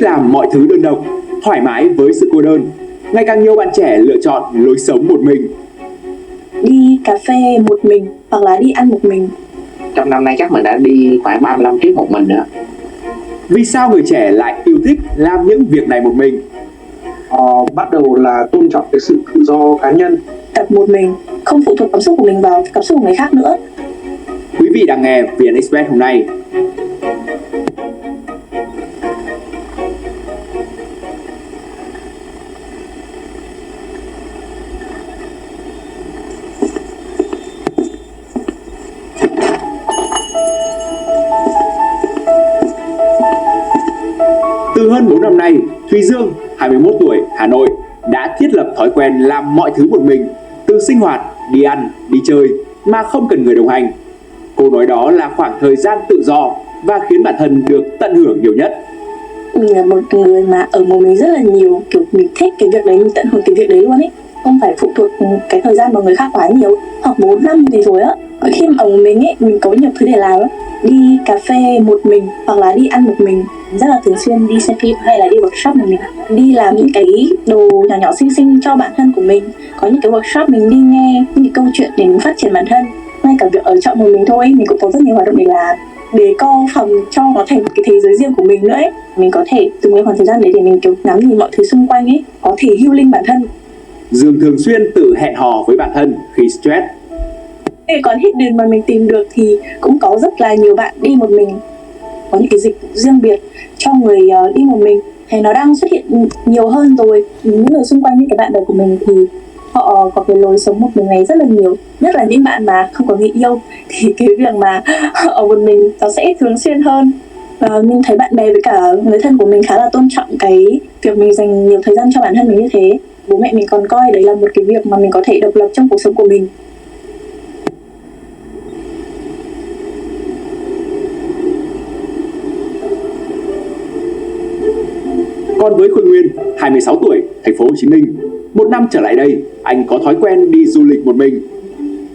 làm mọi thứ đơn độc, thoải mái với sự cô đơn. Ngày càng nhiều bạn trẻ lựa chọn lối sống một mình. Đi cà phê một mình hoặc là đi ăn một mình. Trong năm nay chắc mình đã đi khoảng 35 chuyến một mình nữa. Vì sao người trẻ lại yêu thích làm những việc này một mình? Bắt đầu là tôn trọng cái sự tự do cá nhân. Tập một mình, không phụ thuộc cảm xúc của mình vào cảm xúc của người khác nữa. Quý vị đang nghe VN Express hôm nay. Từ hơn 4 năm nay, Thùy Dương, 21 tuổi, Hà Nội đã thiết lập thói quen làm mọi thứ một mình, từ sinh hoạt, đi ăn, đi chơi mà không cần người đồng hành. Cô nói đó là khoảng thời gian tự do và khiến bản thân được tận hưởng nhiều nhất. Mình là một người mà ở một mình rất là nhiều, kiểu mình thích cái việc đấy, mình tận hưởng cái việc đấy luôn ấy. Không phải phụ thuộc cái thời gian vào người khác quá nhiều. Hoặc 4 năm gì rồi á, khi mà ở một mình ấy, mình có nhiều thứ để làm lắm. Đi cà phê một mình hoặc là đi ăn một mình. Rất là thường xuyên đi xem phim hay là đi workshop một mình. Đi làm những cái đồ nhỏ nhỏ xinh xinh cho bản thân của mình. Có những cái workshop mình đi nghe những cái câu chuyện để mình phát triển bản thân. Ngay cả việc ở trọ một mình thôi, mình cũng có rất nhiều hoạt động để làm, để co phòng cho nó thành một cái thế giới riêng của mình nữa ấy. Mình có thể dùng cái khoảng thời gian đấy để mình kiểu ngắm nhìn mọi thứ xung quanh ấy, có thể healing bản thân. Dương thường xuyên tự hẹn hò với bản thân khi stress. Để còn hidden mà mình tìm được thì cũng có rất là nhiều bạn đi một mình. Có những cái dịch vụ riêng biệt cho người đi một mình, thì nó đang xuất hiện nhiều hơn rồi. Những người xung quanh, những cái bạn đời của mình thì họ có cái lối sống một mình này rất là nhiều. Nhất là những bạn mà không có người yêu thì cái việc mà ở một mình nó sẽ thường xuyên hơn. Và mình thấy bạn bè với cả người thân của mình khá là tôn trọng cái việc mình dành nhiều thời gian cho bản thân mình như thế. Bố mẹ mình còn coi đấy là một cái việc mà mình có thể độc lập trong cuộc sống của mình. Còn với Khôi Nguyên, 26 tuổi, thành phố Hồ Chí Minh, một năm trở lại đây, anh có thói quen đi du lịch một mình.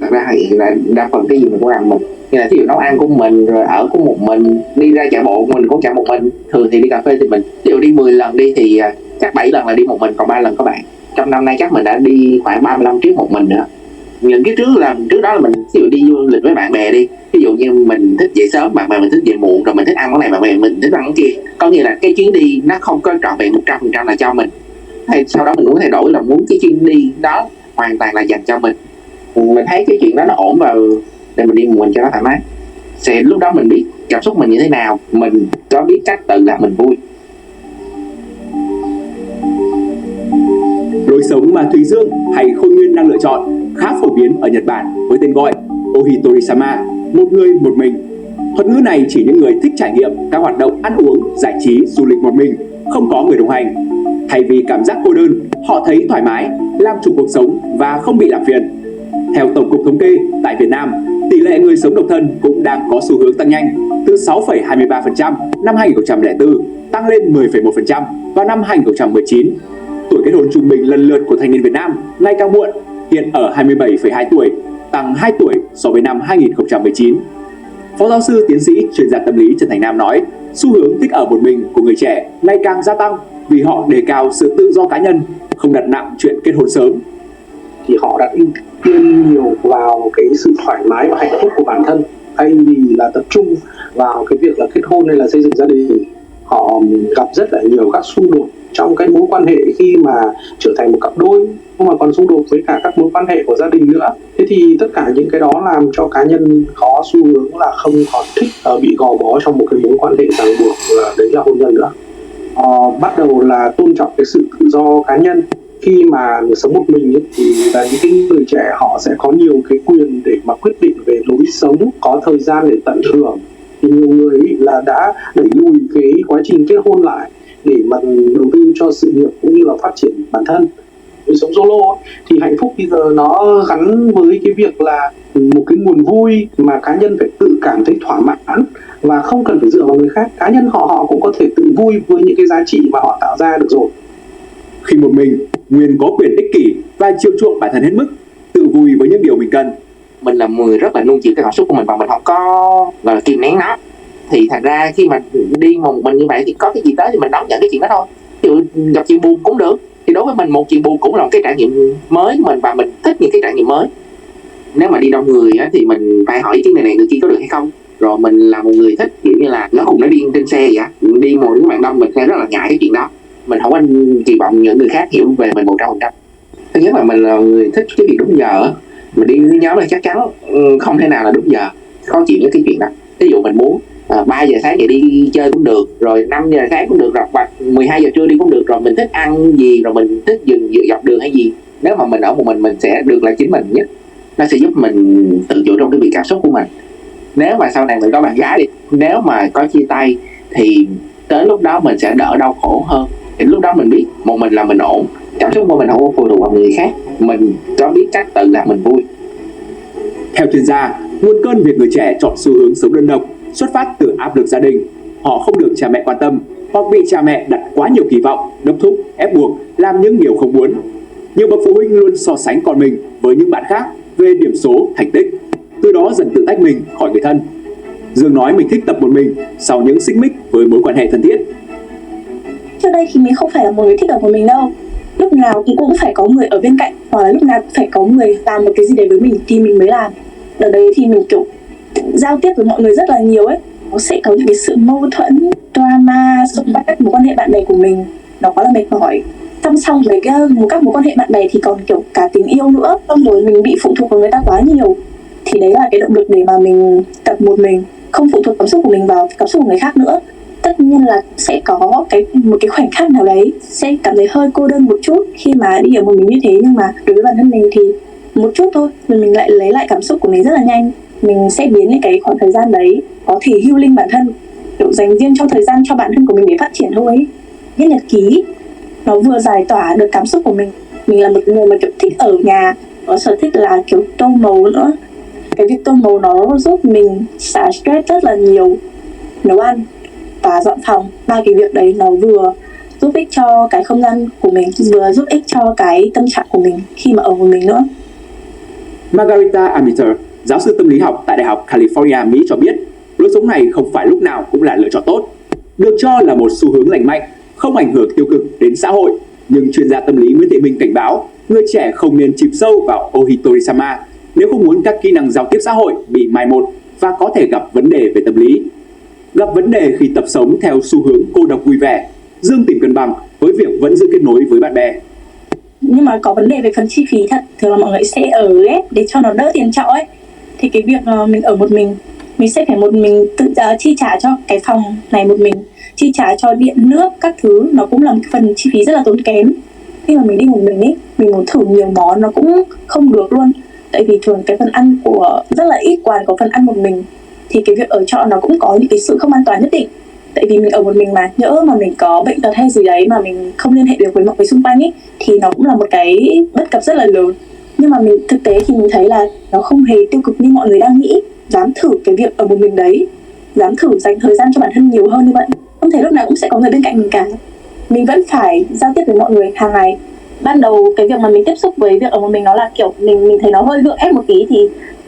Thật ra hiện là đa phần cái gì mình cũng làm mình. Như là thí dụ nấu ăn của mình, rồi ở của một mình, đi ra chạy bộ mình cũng chạy một mình. Thường thì đi cà phê thì mình, ví dụ đi 10 lần đi thì chắc 7 lần là đi một mình, còn 3 lần có bạn. Trong năm nay chắc mình đã đi khoảng 35 chuyến một mình nữa. Những cái trước đó là mình ví dụ đi du lịch với bạn bè đi, ví dụ như mình thích dậy sớm, bạn bè mình thích dậy muộn, rồi mình thích ăn món này, bạn bè mình thích ăn món kia. Có nghĩa là cái chuyến đi nó không có trọn vẹn 100% là cho mình. Hay sau đó mình muốn thay đổi là muốn cái chuyến đi đó hoàn toàn là dành cho mình. Mình thấy cái chuyện đó nó ổn và để mình đi một mình cho nó thoải mái. Sẽ lúc đó mình biết cảm xúc mình như thế nào, mình có biết cách tự làm mình vui. Lối sống mà Thùy Dương hay Khôi Nguyên đang lựa chọn khá phổ biến ở Nhật Bản với tên gọi Ohitori-sama, một người một mình. Thuật ngữ này chỉ những người thích trải nghiệm các hoạt động ăn uống, giải trí, du lịch một mình, không có người đồng hành. Thay vì cảm giác cô đơn, họ thấy thoải mái, làm chủ cuộc sống và không bị làm phiền. Theo Tổng cục Thống kê, tại Việt Nam, tỷ lệ người sống độc thân cũng đang có xu hướng tăng nhanh, từ 6,23% năm 2004 tăng lên 10,1% vào năm 2019. Tuổi kết hôn trung bình lần lượt của thanh niên Việt Nam ngày càng muộn, hiện ở 27,2 tuổi, tăng 2 tuổi so với năm 2019. Phó giáo sư tiến sĩ chuyên gia tâm lý Trần Thành Nam nói, xu hướng thích ở một mình của người trẻ ngày càng gia tăng vì họ đề cao sự tự do cá nhân, không đặt nặng chuyện kết hôn sớm. Thì họ đã ưu tiên nhiều vào cái sự thoải mái và hạnh phúc của bản thân, thay vì là tập trung vào cái việc là kết hôn hay là xây dựng gia đình. Họ gặp rất là nhiều các xung đột trong cái mối quan hệ khi mà trở thành một cặp đôi, nhưng mà còn xung đột với cả các mối quan hệ của gia đình nữa. Thế thì tất cả những cái đó làm cho cá nhân có xu hướng là không còn thích bị gò bó trong một cái mối quan hệ ràng buộc, đấy là hôn nhân nữa. Bắt đầu là tôn trọng cái sự tự do cá nhân. Khi mà người sống một mình ấy, thì là những cái người trẻ họ sẽ có nhiều cái quyền để mà quyết định về lối sống, có thời gian để tận hưởng. Thì nhiều người ấy là đã đẩy lùi cái quá trình kết hôn lại để mà đầu tư cho sự nghiệp cũng như là phát triển bản thân. Lối sống solo ấy, thì hạnh phúc bây giờ nó gắn với cái việc là một cái nguồn vui mà cá nhân phải tự cảm thấy thỏa mãn và không cần phải dựa vào người khác. Cá nhân họ cũng có thể tự vui với những cái giá trị mà họ tạo ra được rồi. Khi một mình, Nguyên có quyền ích kỷ và chiều chuộng bản thân hết mức, tự vui với những điều mình cần. Mình là người rất là nuông chiều cái cảm xúc của mình và mình không có gọi là kìm nén nó. Thì thành ra khi mà đi một mình như vậy thì có cái gì tới thì mình đón nhận cái chuyện đó thôi. Ví dụ gặp chuyện buồn cũng được, thì đối với mình một chuyện buồn cũng là một cái trải nghiệm mới của mình, và mình thích những cái trải nghiệm mới. Nếu mà đi đông người á, thì mình phải hỏi ý kiến này người kia có được hay không. Rồi mình là một người thích kiểu như là nó cùng nó đi trên xe vậy á, đi một những bạn đông mình sẽ rất là ngại cái chuyện đó. Mình không có kỳ vọng những người khác hiểu về mình 100%. Thứ nhất là mình là người thích cái việc đúng giờ á. Mình đi với nhóm là chắc chắn không thể nào là đúng giờ, khó chịu với cái chuyện đó. Ví dụ mình muốn 3 giờ sáng dậy đi chơi cũng được, rồi 5 giờ sáng cũng được, hoặc 12 giờ trưa đi cũng được, rồi mình thích ăn gì, rồi mình thích dừng dọc đường hay gì. Nếu mà mình ở một mình sẽ được là chính mình nhất. Nó sẽ giúp mình tự chủ trong cái việc cảm xúc của mình. Nếu mà sau này mình có bạn gái đi, nếu mà có chia tay thì tới lúc đó mình sẽ đỡ đau khổ hơn. Thì lúc đó mình biết một mình là mình ổn, cảm xúc của mình không có phụ thuộc vào người khác, mình có biết cách tự làm mình vui. Theo chuyên gia, nguồn cơn việc người trẻ chọn xu hướng sống đơn độc xuất phát từ áp lực gia đình. Họ không được cha mẹ quan tâm, hoặc bị cha mẹ đặt quá nhiều kỳ vọng, đốc thúc, ép buộc làm những điều không muốn. Nhiều bậc phụ huynh luôn so sánh con mình với những bạn khác về điểm số, thành tích, từ đó dần tự tách mình khỏi người thân. Dương nói mình thích tập một mình sau những xích mích với mối quan hệ thân thiết. Trước đây thì mình không phải là một người thích ở một mình đâu. Lúc nào cũng phải có người ở bên cạnh, hoặc là lúc nào cũng phải có người làm một cái gì đấy với mình thì mình mới làm. Đợt đấy thì mình kiểu giao tiếp với mọi người rất là nhiều ấy. Nó sẽ có những cái sự mâu thuẫn, drama xung quanh các mối quan hệ bạn bè của mình. Nó quá là mệt mỏi. Song với các mối quan hệ bạn bè thì còn kiểu cả tình yêu nữa. Xong rồi mình bị phụ thuộc vào người ta quá nhiều. Thì đấy là cái động lực để mà mình tập một mình, không phụ thuộc cảm xúc của mình vào cảm xúc của người khác nữa. Tất nhiên là sẽ có một cái khoảnh khắc nào đấy sẽ cảm thấy hơi cô đơn một chút khi mà đi ở một mình như thế, nhưng mà đối với bản thân mình thì một chút thôi mình lại lấy lại cảm xúc của mình rất là nhanh. Mình sẽ biến những cái khoảng thời gian đấy có thể healing bản thân, kiểu dành riêng cho thời gian cho bản thân của mình để phát triển thôi ấy. Viết nhật ký nó vừa giải tỏa được cảm xúc của mình. Mình là một người mà kiểu thích ở nhà, có sở thích là kiểu tô màu nữa. Cái việc tô màu nó giúp mình xả stress rất là nhiều. Nấu ăn và dọn phòng, ba cái việc đấy nó vừa giúp ích cho cái không gian của mình, vừa giúp ích cho cái tâm trạng của mình khi mà ở một mình nữa. Margarita Amiter, giáo sư tâm lý học tại Đại học California, Mỹ cho biết, lối sống này không phải lúc nào cũng là lựa chọn tốt. Được cho là một xu hướng lành mạnh, không ảnh hưởng tiêu cực đến xã hội, nhưng chuyên gia tâm lý Nguyễn Thị Minh cảnh báo người trẻ không nên chìm sâu vào Ohitori-sama nếu không muốn các kỹ năng giao tiếp xã hội bị mai một và có thể gặp vấn đề về tâm lý. Gặp vấn đề khi tập sống theo xu hướng cô độc vui vẻ, Dương tìm cân bằng với việc vẫn giữ kết nối với bạn bè. Nhưng mà có vấn đề về phần chi phí thật, thường là mọi người sẽ ở ghép để cho nó đỡ tiền trọ ấy. Thì cái việc mình ở một mình sẽ phải một mình tự chi trả cho cái phòng này một mình, chi trả cho điện nước các thứ, nó cũng là một phần chi phí rất là tốn kém. Khi mà mình đi một mình ấy, mình muốn thử nhiều món nó cũng không được luôn. Tại vì thường cái phần ăn của rất là ít quán có phần ăn một mình, thì cái việc ở trọ nó cũng có những cái sự không an toàn nhất định. Tại vì mình ở một mình mà, nhỡ mà mình có bệnh tật hay gì đấy mà mình không liên hệ được với mọi người xung quanh ấy, thì nó cũng là một cái bất cập rất là lớn. Nhưng mà mình thực tế thì mình thấy là nó không hề tiêu cực như mọi người đang nghĩ. Dám thử cái việc ở một mình đấy, dám thử dành thời gian cho bản thân nhiều hơn như vậy. Không thể lúc nào cũng sẽ có người bên cạnh mình cả. Mình vẫn phải giao tiếp với mọi người hàng ngày. Ban đầu cái việc mà mình tiếp xúc với việc ở một mình nó là kiểu mình thấy nó hơi gượng ép một tí, thì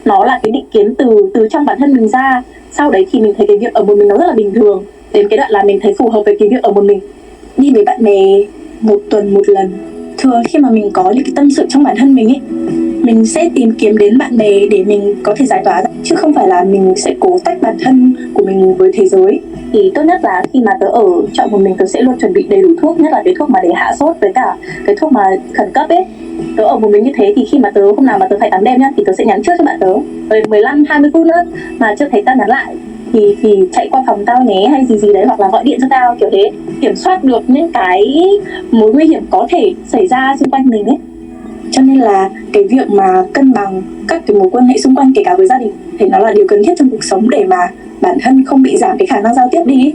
nó là cái định kiến từ trong bản thân mình ra. Sau đấy thì mình thấy cái việc ở một mình nó rất là bình thường, đến cái đoạn là mình thấy phù hợp với cái việc ở một mình. Đi với bạn bè 1 tuần 1 lần. Thường khi mà mình có những cái tâm sự trong bản thân mình ấy, mình sẽ tìm kiếm đến bạn bè để mình có thể giải tỏa ra, chứ không phải là mình sẽ cố tách bản thân của mình với thế giới. Thì tốt nhất là khi mà tớ ở trọ một mình, tớ sẽ luôn chuẩn bị đầy đủ thuốc, nhất là cái thuốc mà để hạ sốt với cả cái thuốc mà khẩn cấp ấy. Tớ ở một mình như thế thì khi mà tớ hôm nào mà tớ phải tắm đêm nhá, thì tớ sẽ nhắn trước cho bạn tớ, rồi 15-20 phút nữa mà chưa thấy tao nhắn lại thì chạy qua phòng tao nhé, hay gì đấy, hoặc là gọi điện cho tao, kiểu thế. Kiểm soát được những cái mối nguy hiểm có thể xảy ra xung quanh mình ấy. Cho nên là cái việc mà cân bằng các cái mối quan hệ xung quanh, kể cả với gia đình, thì nó là điều cần thiết trong cuộc sống để mà bản thân không bị giảm cái khả năng giao tiếp đi ấy.